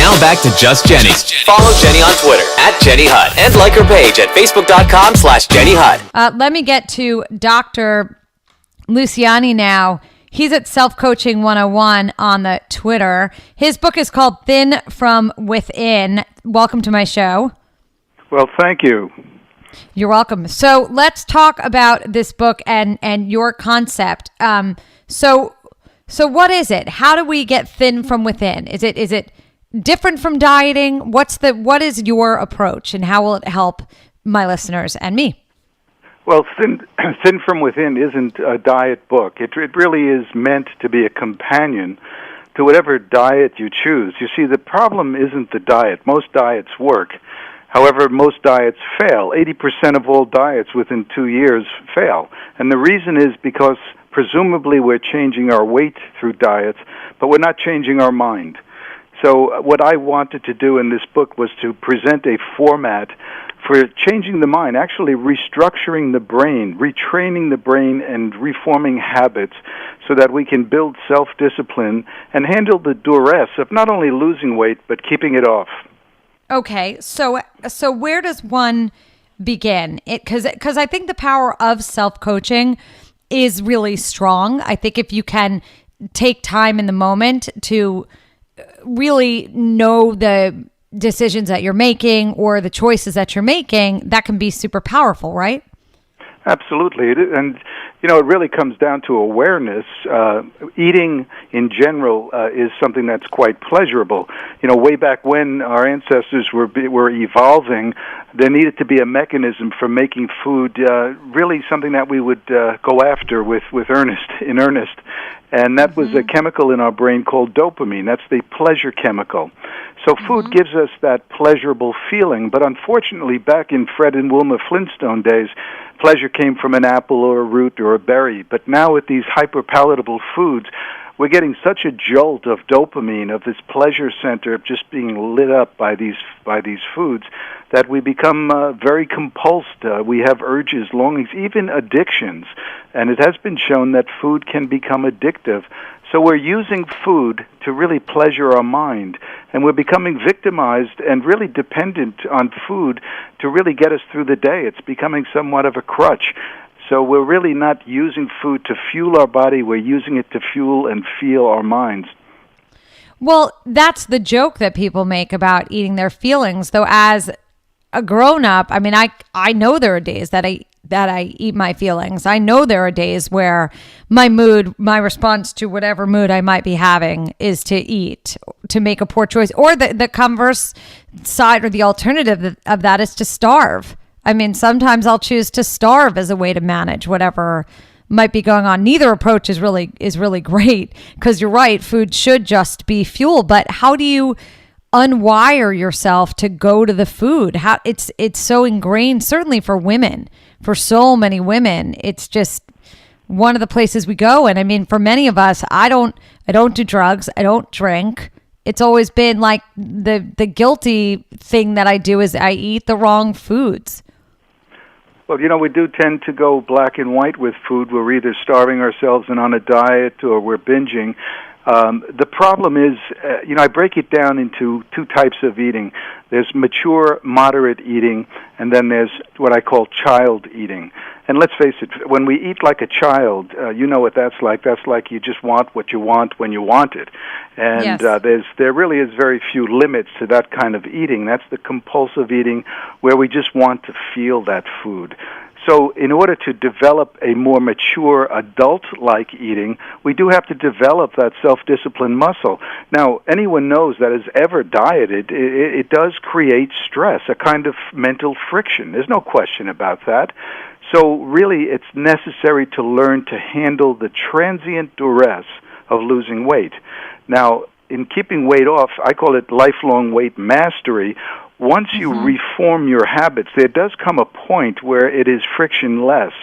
Now back to Just Jenny. Follow Jenny on Twitter @JennyHutt and like her page at Facebook.com/JennyHutt. Let me get to Dr. Luciani now. He's at Self-Coaching 101 on the Twitter. His book is called Thin from Within. Welcome to my show. Well, thank you. You're welcome. So let's talk about this book and your concept. So what is it? How do we get thin from within? Is it different from dieting? What is your approach, and how will it help my listeners and me? Well, Thin from Within isn't a diet book. It really is meant to be a companion to whatever diet you choose. You see, the problem isn't the diet. Most diets work. However, most diets fail. 80% of all diets within 2 years fail. And the reason is because presumably we're changing our weight through diets, but we're not changing our mind. So what I wanted to do in this book was to present a format for changing the mind, actually restructuring the brain, retraining the brain, and reforming habits so that we can build self-discipline and handle the duress of not only losing weight, but keeping it off. Okay, so where does one begin? Because I think the power of self-coaching is really strong. I think if you can take time in the moment to really know the decisions that you're making or the choices that you're making, that can be super powerful, right? Absolutely. And, it really comes down to awareness. Eating in general is something that's quite pleasurable. Way back when our ancestors were evolving, there needed to be a mechanism for making food really something that we would go after in earnest. And that was a chemical in our brain called dopamine. That's the pleasure chemical. So food gives us that pleasurable feeling, but unfortunately, back in Fred and Wilma Flintstone days, pleasure came from an apple or a root or a berry. But now with these hyper-palatable foods, we're getting such a jolt of dopamine, of this pleasure center just being lit up by these foods, that we become very compulsed. We have urges, longings, even addictions. And it has been shown that food can become addictive. So we're using food to really pleasure our mind, and we're becoming victimized and really dependent on food to really get us through the day. It's becoming somewhat of a crutch. So we're really not using food to fuel our body, we're using it to fuel and feel our minds. Well, that's the joke that people make about eating their feelings, though as a grown-up, I mean, I know there are days that I eat my feelings. I know there are days where my response to whatever mood I might be having is to eat, to make a poor choice. Or the converse side or the alternative of that is to starve. I mean, sometimes I'll choose to starve as a way to manage whatever might be going on. Neither approach is really great, because you're right, food should just be fuel. But how do you unwire yourself to go to the food? How it's so ingrained, certainly for women. For so many women, it's just one of the places we go. And I mean, for many of us, I don't do drugs, I don't drink. It's always been like the guilty thing that I do is I eat the wrong foods. Well, we do tend to go black and white with food. We're either starving ourselves and on a diet, or we're binging. The problem is, I break it down into two types of eating. There's mature, moderate eating, and then there's what I call child eating. And let's face it, when we eat like a child, you know what that's like. That's like you just want what you want when you want it. And yes. There really is very few limits to that kind of eating. That's the compulsive eating where we just want to feel that food. So in order to develop a more mature adult-like eating, we do have to develop that self-discipline muscle. Now, anyone knows that has ever dieted, it does create stress, a kind of mental friction. There's no question about that. So really, it's necessary to learn to handle the transient duress of losing weight. Now, in keeping weight off, I call it lifelong weight mastery. once you reform your habits, there does come a point where it is frictionless.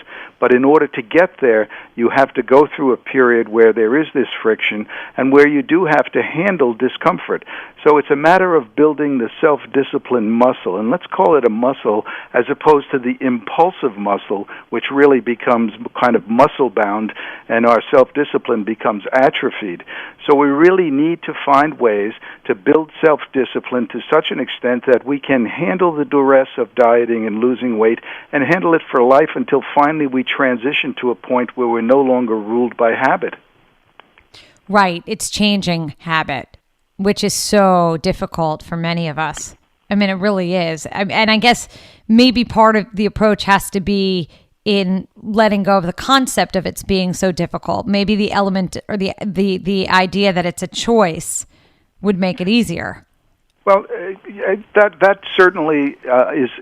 But in order to get there, you have to go through a period where there is this friction and where you do have to handle discomfort. So it's a matter of building the self-discipline muscle. And let's call it a muscle as opposed to the impulsive muscle, which really becomes kind of muscle-bound, and our self-discipline becomes atrophied. So we really need to find ways to build self-discipline to such an extent that we can handle the duress of dieting and losing weight and handle it for life until finally we transition to a point where we're no longer ruled by habit. Right. It's changing habit, which is so difficult for many of us. I mean, it really is. And I guess maybe part of the approach has to be in letting go of the concept of it's being so difficult. Maybe the element or the idea that it's a choice would make it easier. Well, that certainly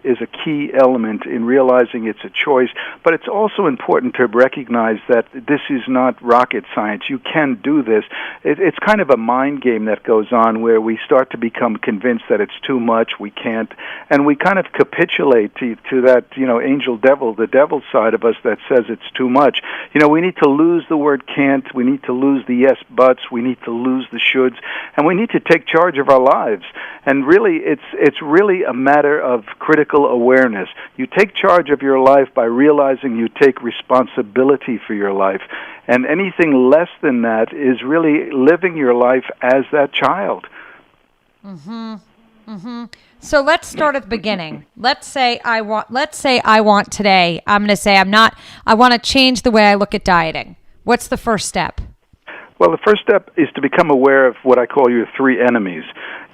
is a key element in realizing it's a choice, but it's also important to recognize that this is not rocket science. You can do this. It's kind of a mind game that goes on where we start to become convinced that it's too much, we can't, and we kind of capitulate to that, angel devil, the devil side of us that says it's too much. We need to lose the word can't, we need to lose the yes buts, we need to lose the shoulds, and we need to take charge of our lives. And really, it's really a matter of critical awareness. You take charge of your life by realizing you take responsibility for your life. And anything less than that is really living your life as that child. So let's start at the beginning. Let's say I want today. I'm going to say I want to change the way I look at dieting. What's the first step? Well, the first step is to become aware of what I call your three enemies.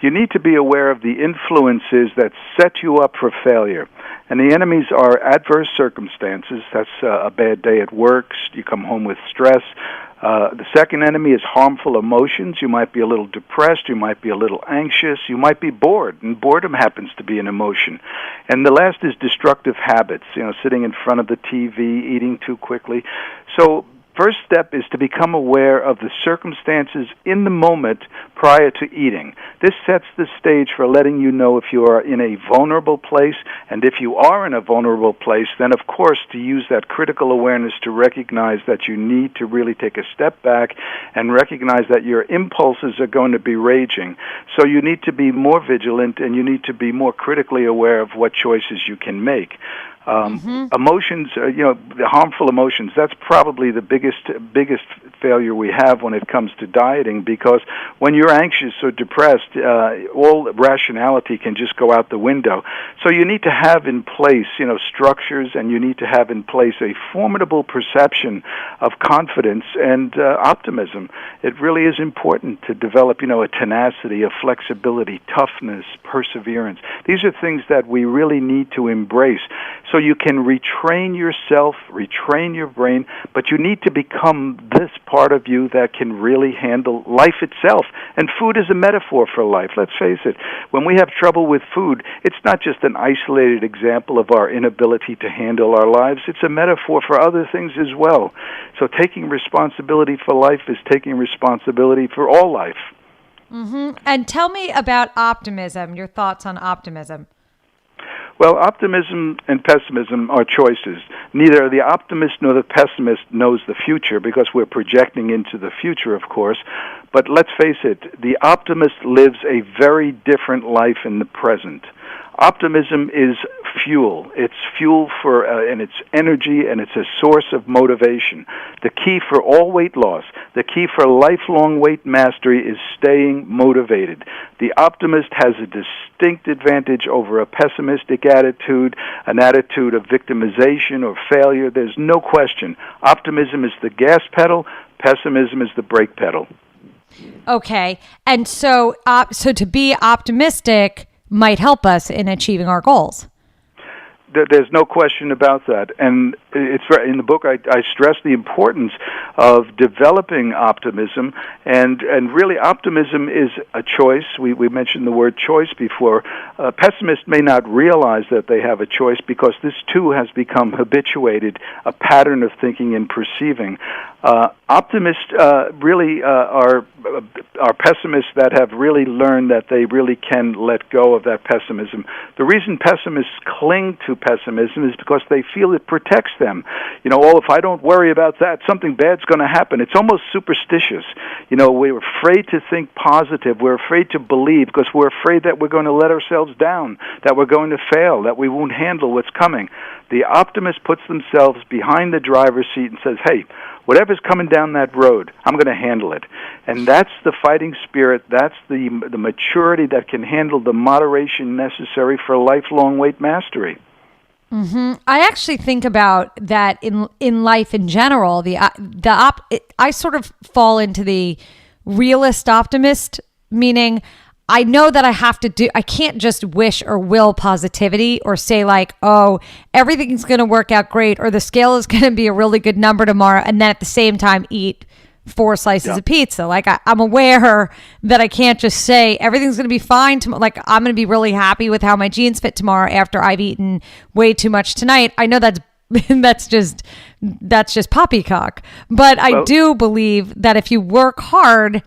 You need to be aware of the influences that set you up for failure. And the enemies are adverse circumstances. That's a bad day at work. You come home with stress. The second enemy is harmful emotions. You might be a little depressed. You might be a little anxious. You might be bored, and boredom happens to be an emotion. And the last is destructive habits, sitting in front of the TV, eating too quickly. So first step is to become aware of the circumstances in the moment prior to eating. This sets the stage for letting you know if you are in a vulnerable place, and if you are in a vulnerable place, then of course to use that critical awareness to recognize that you need to really take a step back and recognize that your impulses are going to be raging. So you need to be more vigilant, and you need to be more critically aware of what choices you can make. Emotions, the harmful emotions, that's probably the biggest failure we have when it comes to dieting, because when you're anxious or depressed, all rationality can just go out the window. So you need to have in place, structures, and you need to have in place a formidable perception of confidence and optimism. It really is important to develop, a tenacity, a flexibility, toughness, perseverance. These are things that we really need to embrace. So you can retrain yourself, retrain your brain, but you need to become this part of you that can really handle life itself. And food is a metaphor for life. Let's face it. When we have trouble with food, it's not just an isolated example of our inability to handle our lives. It's a metaphor for other things as well. So taking responsibility for life is taking responsibility for all life. And tell me about optimism, your thoughts on optimism. Well, optimism and pessimism are choices. Neither the optimist nor the pessimist knows the future, because we're projecting into the future, of course. But let's face it, the optimist lives a very different life in the present. Optimism is fuel. It's fuel and it's energy, and it's a source of motivation. The key for all weight loss, the key for lifelong weight mastery is staying motivated. The optimist has a distinct advantage over a pessimistic attitude, an attitude of victimization or failure. There's no question. Optimism is the gas pedal, pessimism is the brake pedal. Okay. And so to be optimistic might help us in achieving our goals. There's no question about that. And it's in the book. I stress the importance of developing optimism, and really, optimism is a choice. We mentioned the word choice before. Pessimists may not realize that they have a choice because this too has become habituated, a pattern of thinking and perceiving. Optimists really are pessimists that have really learned that they really can let go of that pessimism. The reason pessimists cling to pessimism is because they feel it protects them. If I don't worry about that, something bad's going to happen. It's almost superstitious. We're afraid to think positive. We're afraid to believe because we're afraid that we're going to let ourselves down, that we're going to fail, that we won't handle what's coming. The optimist puts themselves behind the driver's seat and says, hey, whatever's coming down that road, I'm going to handle it. And that's the fighting spirit. That's the maturity that can handle the moderation necessary for lifelong weight mastery. Mm-hmm. I actually think about that in life in general. I sort of fall into the realist optimist, meaning I know that I can't just wish or will positivity or say like, oh, everything's going to work out great or the scale is going to be a really good number tomorrow. And then at the same time, eat 4 slices of pizza. Like I'm aware that I can't just say everything's going to be fine. Like I'm going to be really happy with how my jeans fit tomorrow after I've eaten way too much tonight. I know that's just poppycock. But I do believe that if you work hard,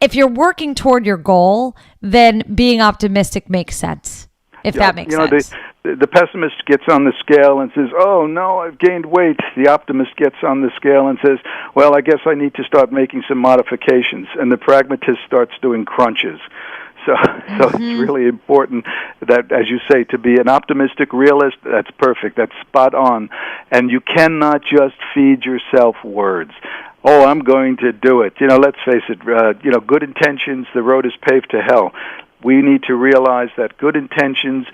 if you're working toward your goal, then being optimistic makes sense, if that makes sense. The pessimist gets on the scale and says, oh, no, I've gained weight. The optimist gets on the scale and says, well, I guess I need to start making some modifications. And the pragmatist starts doing crunches. So it's really important that, as you say, to be an optimistic realist, that's perfect. That's spot on. And you cannot just feed yourself words. Oh, I'm going to do it. Let's face it, good intentions, the road is paved to hell. We need to realize that good intentions,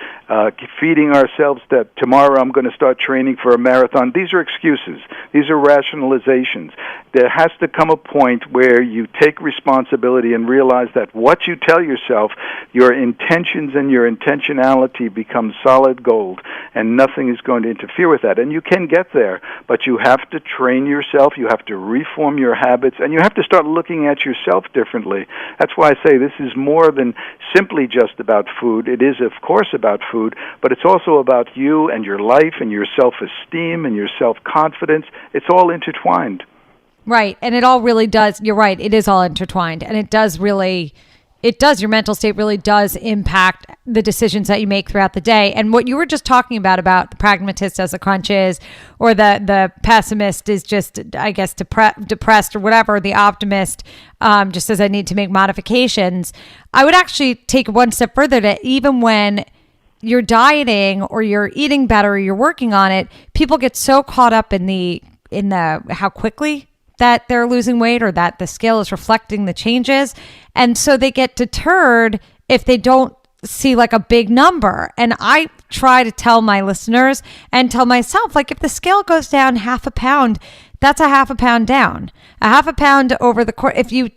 feeding ourselves that tomorrow I'm going to start training for a marathon, these are excuses. These are rationalizations. There has to come a point where you take responsibility and realize that what you tell yourself, your intentions and your intentionality become solid gold, and nothing is going to interfere with that. And you can get there, but you have to train yourself, you have to reform your habits, and you have to start looking at yourself differently. That's why I say this is more than simply just about food. It is, of course, about food, but it's also about you and your life and your self-esteem and your self-confidence. It's all intertwined. Right. And it all really does. You're right. It is all intertwined. And your mental state really does impact the decisions that you make throughout the day. And what you were just talking about the pragmatist as the crunches, or the pessimist is just, I guess, depressed or whatever. The optimist just says, I need to make modifications. I would actually take one step further to even when you're dieting or you're eating better or you're working on it, people get so caught up in the how quickly that they're losing weight or that the scale is reflecting the changes. And so they get deterred if they don't see like a big number. And I try to tell my listeners and tell myself, like, if the scale goes down 0.5 pound, that's a 0.5 pound down. 0.5 pound over the course. If you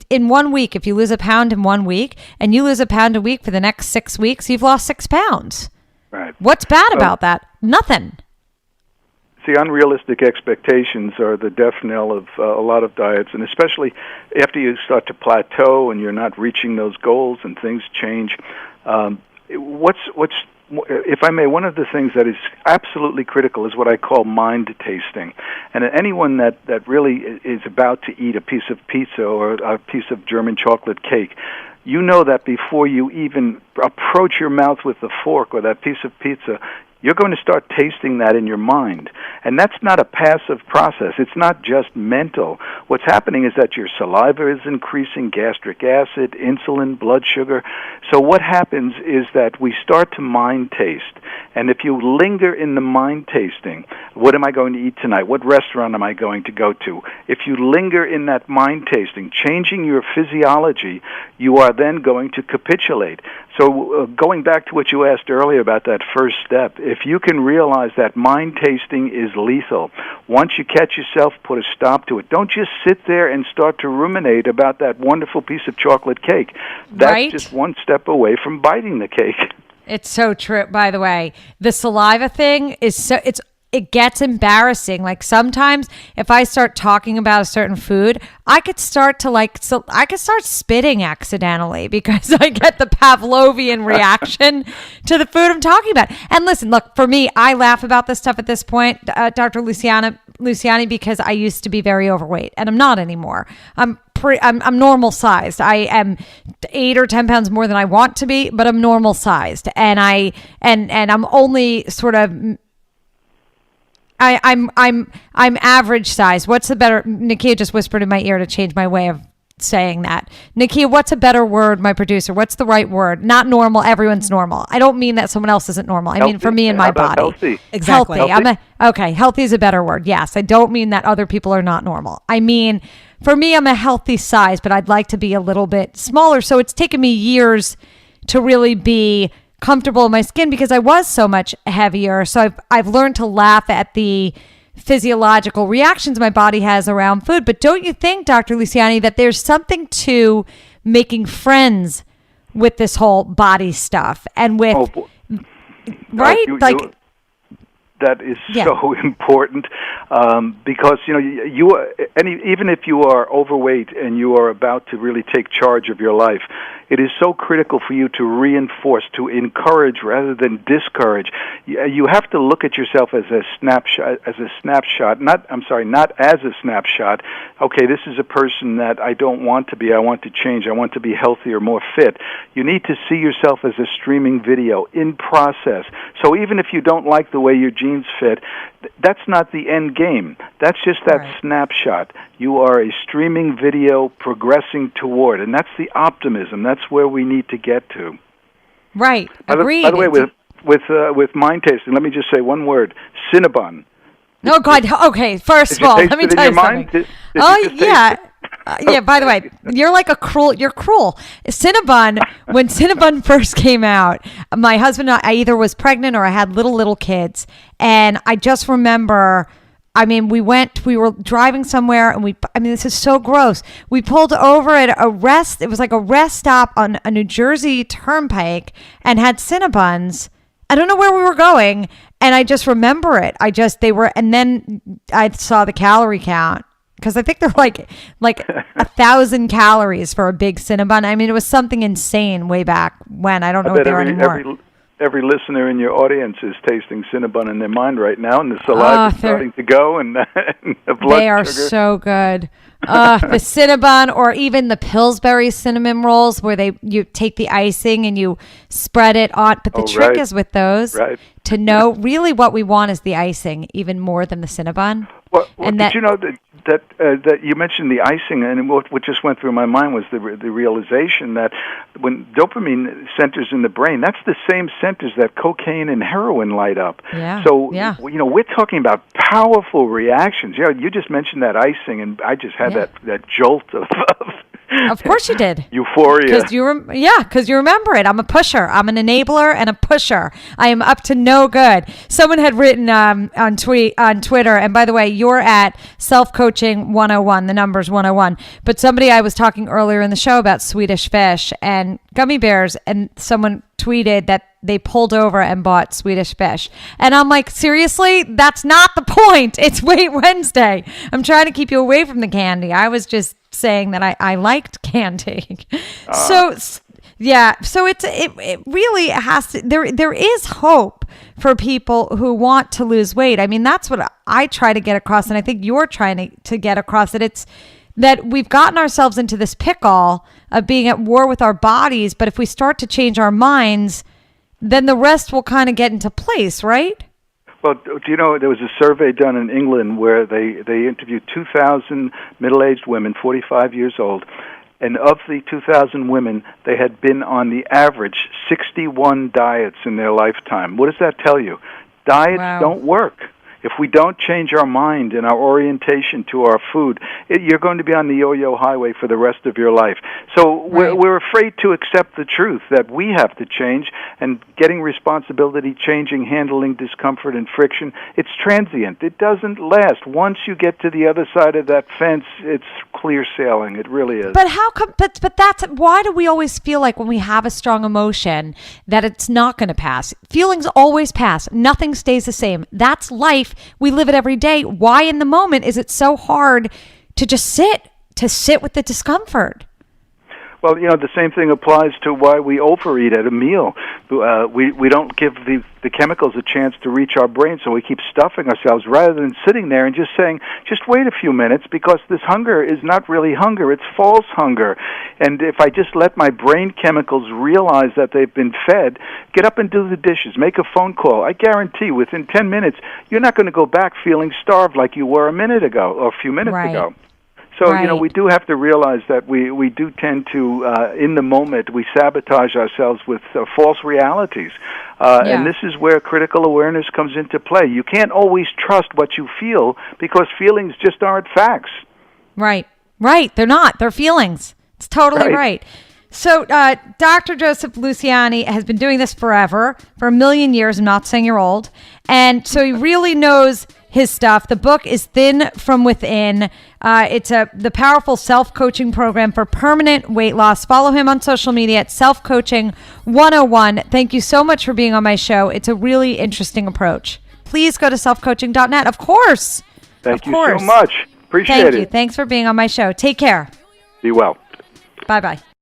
lose a pound in 1 week and you lose a pound a week for the next 6 weeks, you've lost 6 pounds. Right. What's bad about that? Nothing. See, unrealistic expectations are the death knell of a lot of diets, and especially after you start to plateau and you're not reaching those goals and things change. If I may, one of the things that is absolutely critical is what I call mind tasting. And anyone that really is about to eat a piece of pizza or a piece of German chocolate cake, you know that before you even approach your mouth with the fork or that piece of pizza, you're going to start tasting that in your mind. And that's not a passive process. It's not just mental. What's happening is that your saliva is increasing, gastric acid, insulin, blood sugar. So what happens is that we start to mind taste. And if you linger in the mind tasting, what am I going to eat tonight? What restaurant am I going to go to? If you linger in that mind tasting, changing your physiology, you are then going to capitulate. So going back to what you asked earlier about that first step, if you can realize that mind tasting is lethal, once you catch yourself, put a stop to it. Don't just sit there and start to ruminate about that wonderful piece of chocolate cake. That's just one step away from biting the cake. It's so true. By the way, the saliva thing is it gets embarrassing. Like sometimes if I start talking about a certain food, I could start spitting accidentally because I get the Pavlovian reaction to the food I'm talking about. And listen, look, for me, I laugh about this stuff at this point, Dr. Luciani, because I used to be very overweight and I'm not anymore. I'm normal sized. I am 8 or 10 pounds more than I want to be, but I'm normal sized. And I'm only sort of, I'm average size. What's the better? Nakia just whispered in my ear to change my way of saying that. Nakia, what's a better word, my producer? What's the right word? Not normal. Everyone's normal. I don't mean that someone else isn't normal. I mean for me and my body. Healthy. Exactly. Healthy is a better word. Yes. I don't mean that other people are not normal. I mean, for me, I'm a healthy size, but I'd like to be a little bit smaller. So it's taken me years to really be comfortable in my skin because I was so much heavier. So I've learned to laugh at the physiological reactions my body has around food. But don't you think, Dr. Luciani, that there's something to making friends with this whole body stuff and with, right? That is so important because even if you are overweight and you are about to really take charge of your life, it is so critical for you to reinforce, to encourage rather than discourage. You have to look at yourself as a snapshot. Not as a snapshot. Okay, this is a person that I don't want to be. I want to change. I want to be healthier, more fit. You need to see yourself as a streaming video in process. So even if you don't like the way your jeans fit, that's not the end game. That's just that snapshot. You are a streaming video progressing toward, and that's the optimism. That's where we need to get to. Right. Agreed. By the way, with mind tasting, let me just say one word: Cinnabon. Oh God. Okay. First of all, let me tell you something. Yeah, by the way, you're cruel. Cinnabon, when Cinnabon first came out, my husband and I either was pregnant or I had little kids. And I just remember, we were driving somewhere and this is so gross. We pulled over at it was like a rest stop on a New Jersey turnpike and had Cinnabons. I don't know where we were going. And I just remember it. And then I saw the calorie count. Because I think they're like 1,000 calories for a big Cinnabon. I mean, it was something insane way back when. I don't know what they are anymore. Every listener in your audience is tasting Cinnabon in their mind right now, and the saliva is starting to go, and the blood They are sugar. So good. The Cinnabon, or even the Pillsbury cinnamon rolls, where you take the icing and you spread it on. But the trick is with those to know really what we want is the icing, even more than the Cinnabon. Did you know that you mentioned the icing, and what just went through my mind was the realization that when dopamine centers in the brain, that's the same centers that cocaine and heroin light up. We're talking about powerful reactions. You just mentioned that icing, and I just had that jolt of Of course you did. Euphoria. Because you remember it. I'm a pusher. I'm an enabler and a pusher. I am up to no good. Someone had written on Twitter, and by the way, you're at Self-Coaching 101, the numbers 101. But somebody, I was talking earlier in the show about Swedish Fish and gummy bears, and someone tweeted that they pulled over and bought Swedish Fish. And I'm like, seriously? That's not the point. It's Weight Wednesday. I'm trying to keep you away from the candy. I was just saying that I liked candy. So it really has to, there is hope for people who want to lose weight. I mean, that's what I try to get across, and I think you're trying to get across, that it's that we've gotten ourselves into this pickle of being at war with our bodies, but if we start to change our minds, then the rest will kind of get into place, right? Well, do you know, there was a survey done in England where they interviewed 2,000 middle-aged women, 45 years old, and of the 2,000 women, they had been on the average 61 diets in their lifetime. What does that tell you? Diets don't work. If we don't change our mind and our orientation to our food, you're going to be on the yo-yo highway for the rest of your life. So we're afraid to accept the truth that we have to change, and getting responsibility, changing, handling discomfort and friction, it's transient. It doesn't last. Once you get to the other side of that fence, it's clear sailing. It really is. But how come? But that's why do we always feel like when we have a strong emotion that it's not going to pass? Feelings always pass. Nothing stays the same. That's life. life. We live it every day. Why in the moment is it so hard to just sit with the discomfort? Well, the same thing applies to why we overeat at a meal. We don't give the chemicals a chance to reach our brain, so we keep stuffing ourselves rather than sitting there and just saying, just wait a few minutes, because this hunger is not really hunger, it's false hunger. And if I just let my brain chemicals realize that they've been fed, get up and do the dishes, make a phone call, I guarantee within 10 minutes, you're not going to go back feeling starved like you were a minute ago or a few minutes ago. So, we do have to realize that we do tend to, in the moment, we sabotage ourselves with false realities. And this is where critical awareness comes into play. You can't always trust what you feel because feelings just aren't facts. Right. They're not. They're feelings. It's totally right. So Dr. Joseph Luciani has been doing this forever, for 1 million years. I'm not saying you're old. And so he really knows his stuff. The book is Thin from Within. It's the powerful self-coaching program for permanent weight loss. Follow him on social media at Self-Coaching 101. Thank you so much for being on my show. It's a really interesting approach. Please go to selfcoaching.net. Of course. Thank you so much. Appreciate it. Thank you. Thanks for being on my show. Take care. Be well. Bye-bye.